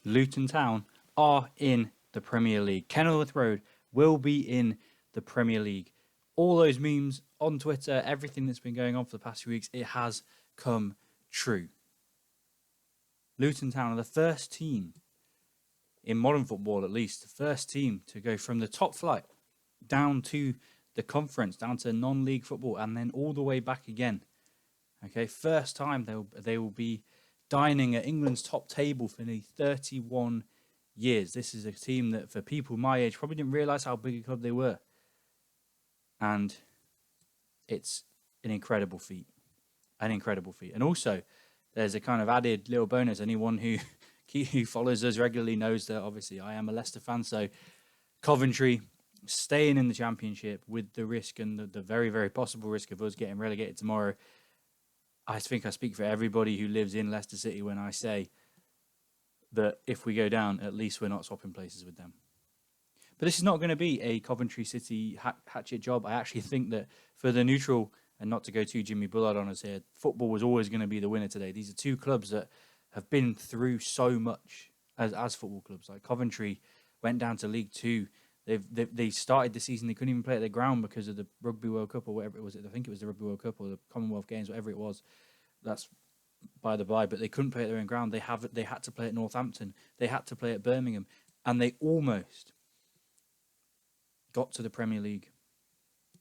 Luton Town are in the Premier League. Kenilworth Road will be in the Premier League. All those memes on Twitter, everything that's been going on for the past few weeks, it has come true. Luton Town are the first team in modern football, at least, the first team to go from the top flight down to the conference, down to non-league football, and then all the way back again. Okay, first time they will be dining at England's top table for nearly 31 years. This is a team that, for people my age, probably didn't realise how big a club they were. And it's an incredible feat. An incredible feat. And also, there's a kind of added little bonus. Anyone who follows us regularly knows that, obviously, I am a Leicester fan. So, Coventry staying in the Championship with the risk and the very, very possible risk of us getting relegated tomorrow. I think I speak for everybody who lives in Leicester City when I say that if we go down, at least we're not swapping places with them. But this is not going to be a Coventry City hatchet job. I actually think that for the neutral, and not to go too Jimmy Bullard on us here, football was always going to be the winner today. These are two clubs that have been through so much as football clubs. Like Coventry went down to League Two. They started the season, they couldn't even play at the ground because of the Rugby World Cup or whatever it was. I think it was the Rugby World Cup or the Commonwealth Games, whatever it was. That's by the by, but they couldn't play at their own ground. They had to play at Northampton. They had to play at Birmingham, and they almost got to the Premier League.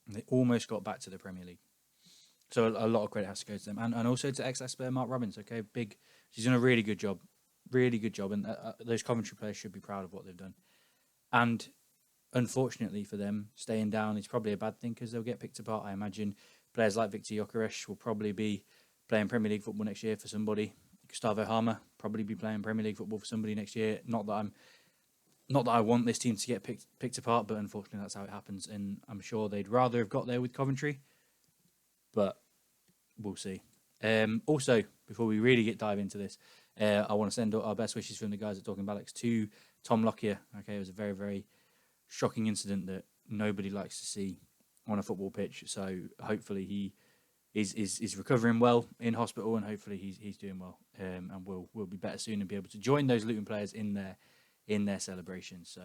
They almost got back to the Premier League. So a lot of credit has to go to them, and also to ex-Leicester Mark Robbins. Okay, she's done a really good job, and those Coventry players should be proud of what they've done. And unfortunately for them, staying down is probably a bad thing because they'll get picked apart. I imagine players like Victor Gyökeres will probably be playing Premier League football next year for somebody. Gustavo Harmer probably be playing Premier League football for somebody next year. Not that I want this team to get picked apart, but unfortunately that's how it happens. And I'm sure they'd rather have got there with Coventry, but we'll see. Also, before we really dive into this, I want to send our best wishes from the guys at Talking Ballocks to Tom Lockyer. Okay, it was a very, very shocking incident that nobody likes to see on a football pitch. So hopefully he is recovering well in hospital, and hopefully he's doing well, and will be better soon and be able to join those Luton players in their celebrations. So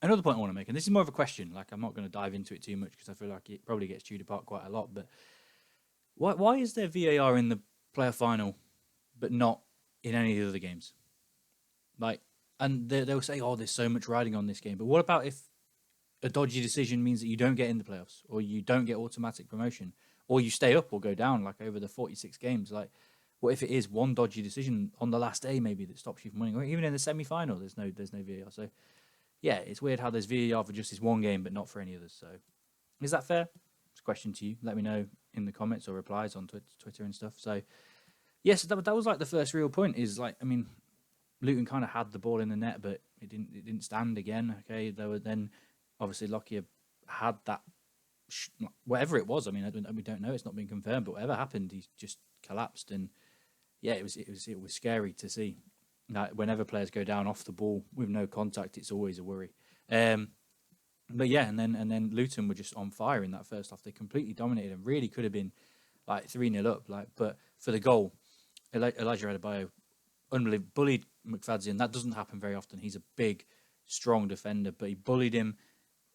another point I want to make, and this is more of a question. Like, I'm not going to dive into it too much because I feel like it probably gets chewed apart quite a lot. But why is there VAR in the playoff final, but not in any of the other games? Like, and they'll say, "Oh, there's so much riding on this game." But what about if a dodgy decision means that you don't get in the playoffs, or you don't get automatic promotion, or you stay up or go down? Like over the 46 games, like what if it is one dodgy decision on the last day maybe that stops you from winning, or even in the semi-final? There's no VAR. So yeah, it's weird how there's VAR for just this one game, but not for any others. So is that fair? It's a question to you. Let me know in the comments or replies on Twitter and stuff. So yes, that was like the first real point. Is like, I mean, Luton kind of had the ball in the net, but it didn't stand again. Okay, there were then obviously Lockyer had that whatever it was. I mean, we don't know. It's not been confirmed, but whatever happened, he just collapsed, and yeah, it was scary to see. Like, whenever players go down off the ball with no contact, it's always a worry. But yeah, and then Luton were just on fire in that first half. They completely dominated and really could have been like 3-0 up. Like, but for the goal, Elijah Adebayo, unbelievable, bullied McFadzean. That doesn't happen very often. He's a big, strong defender, but he bullied him,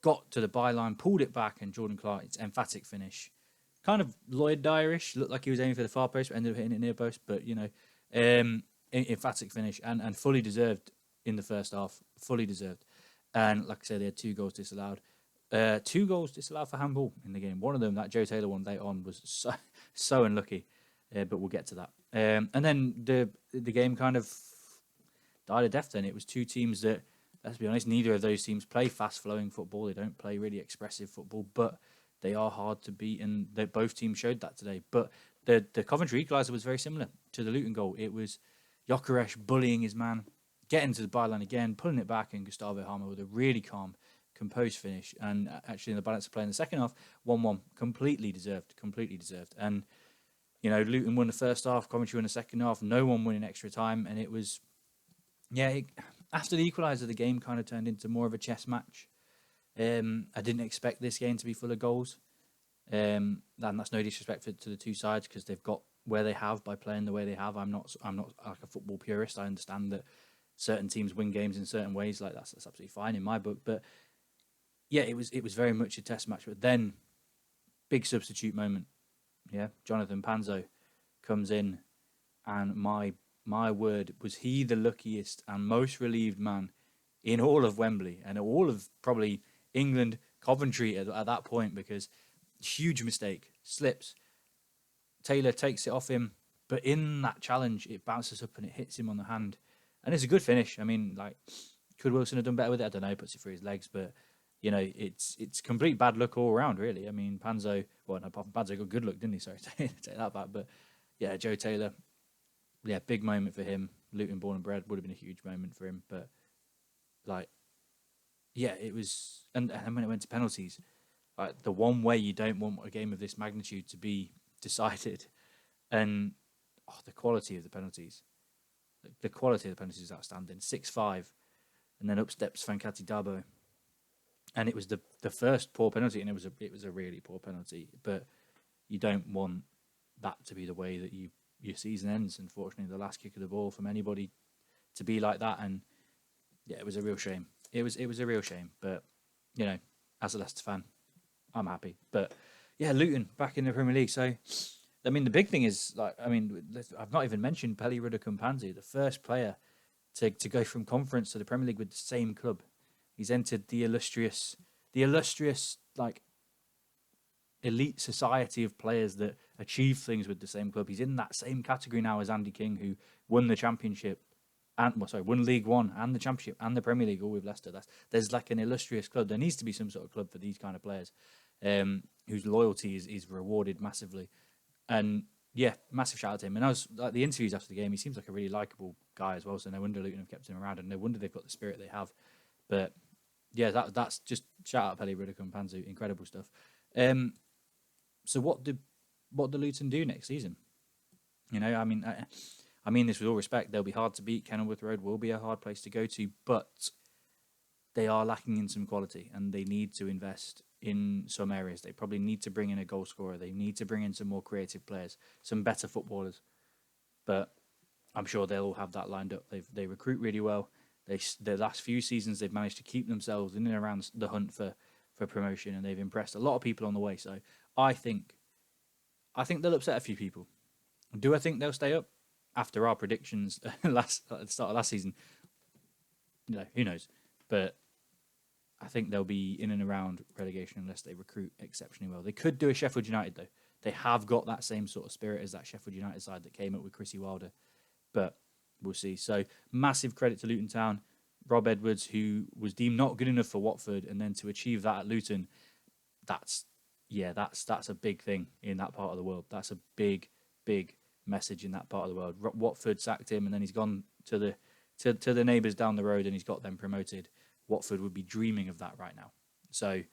got to the byline, pulled it back, and Jordan Clark, it's emphatic finish. Kind of Lloyd Dyer-ish, looked like he was aiming for the far post, but ended up hitting it near post. But, you know, emphatic finish and fully deserved in the first half, fully deserved. And like I said, they had 2 goals disallowed. 2 goals disallowed for handball in the game. One of them, that Joe Taylor one late on, was so unlucky. But we'll get to that. And then the game kind of died a death then. It was 2 teams that, let's be honest, neither of those teams play fast-flowing football. They don't play really expressive football, but they are hard to beat, and both teams showed that today. But the Coventry equaliser was very similar to the Luton goal. It was Gyökeres bullying his man, getting to the byline again, pulling it back, and Gustavo Harmer with a really calm, composed finish. And actually, in the balance of play in the second half, 1-1, completely deserved. And you know, Luton won the first half, Coventry won the second half. No one won in extra time, and it was, after the equaliser, the game kind of turned into more of a chess match. I didn't expect this game to be full of goals. And that's no disrespect to the two sides, because they've got where they have by playing the way they have. I'm not like a football purist. I understand that certain teams win games in certain ways. Like that's absolutely fine in my book. But yeah, it was very much a test match. But then big substitute moment. Yeah, Jonathan Panzo comes in, and my word, was he the luckiest and most relieved man in all of Wembley and all of probably England, Coventry at that point, because huge mistake, slips. Taylor takes it off him, but in that challenge, it bounces up and it hits him on the hand, and it's a good finish. I mean, like, could Wilson have done better with it? I don't know. Puts it through his legs, but it's complete bad luck all around, really. I mean, Panzo, well, no, apart from Panzo, got good luck, didn't he? Sorry, take that back. But yeah, Joe Taylor, yeah, big moment for him. Luton born and bred, would have been a huge moment for him, but like, yeah, it was. And when it went to penalties, like the one way you don't want a game of this magnitude to be decided, and the quality of the penalties, the quality of the penalties is outstanding. 6-5, and then up steps Fankati Dabo, and it was the first poor penalty, and it was a really poor penalty. But you don't want that to be the way that your season ends. Unfortunately, the last kick of the ball from anybody to be like that, and yeah, it was a real shame. It was a real shame. But as a Leicester fan, I'm happy. But yeah, Luton back in the Premier League. So I mean, the big thing is, like, I mean, I've not even mentioned Pelly Rudder-Kumpanzu, the first player to go from conference to the Premier League with the same club. He's entered the illustrious like elite society of players that achieve things with the same club. He's in that same category now as Andy King, who won the Championship and won League One and the Championship and the Premier League all with Leicester. There's like an illustrious club. There needs to be some sort of club for these kind of players, whose loyalty is rewarded massively. And yeah, massive shout out to him. And I was like, the interviews after the game, he seems like a really likable guy as well. So no wonder Luton have kept him around, and no wonder they've got the spirit they have. But yeah, that's just shout out Pelly Rudder-Kumpanzu, incredible stuff. So what do Luton do next season? I mean this with all respect. They'll be hard to beat. Kenilworth Road will be a hard place to go to, but they are lacking in some quality, and they need to invest in some areas. They probably need to bring in a goal scorer. They need to bring in some more creative players, some better footballers. But I'm sure they'll all have that lined up. They recruit really well. The last few seasons, they've managed to keep themselves in and around the hunt for promotion, and they've impressed a lot of people on the way. So I think they'll upset a few people. Do I think they'll stay up after our predictions at the start of last season? Who knows? But I think they'll be in and around relegation unless they recruit exceptionally well. They could do a Sheffield United, though. They have got that same sort of spirit as that Sheffield United side that came up with Chrissy Wilder. But we'll see. So massive credit to Luton Town. Rob Edwards, who was deemed not good enough for Watford, and then to achieve that at Luton, that's a big thing in that part of the world. That's a big message in that part of the world. Watford sacked him, and then he's gone to the neighbours down the road, and he's got them promoted. Watford would be dreaming of that right now. So,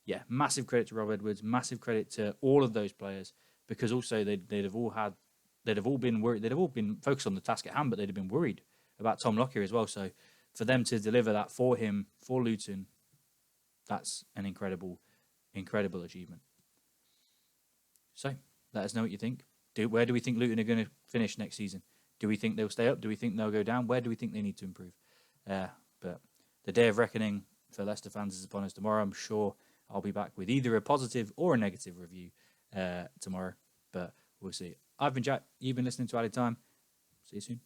yeah, massive credit to Rob Edwards, massive credit to all of those players, because also they'd have all been worried, they'd have all been focused on the task at hand, but they'd have been worried about Tom Lockyer as well. So, for them to deliver that for him, for Luton, that's an incredible achievement. So, let us know what you think. Where do we think Luton are going to finish next season? Do we think they'll stay up? Do we think they'll go down? Where do we think they need to improve? But the day of reckoning for Leicester fans is upon us tomorrow. I'm sure I'll be back with either a positive or a negative review tomorrow, but we'll see. I've been Jack. You've been listening to Added Time. See you soon.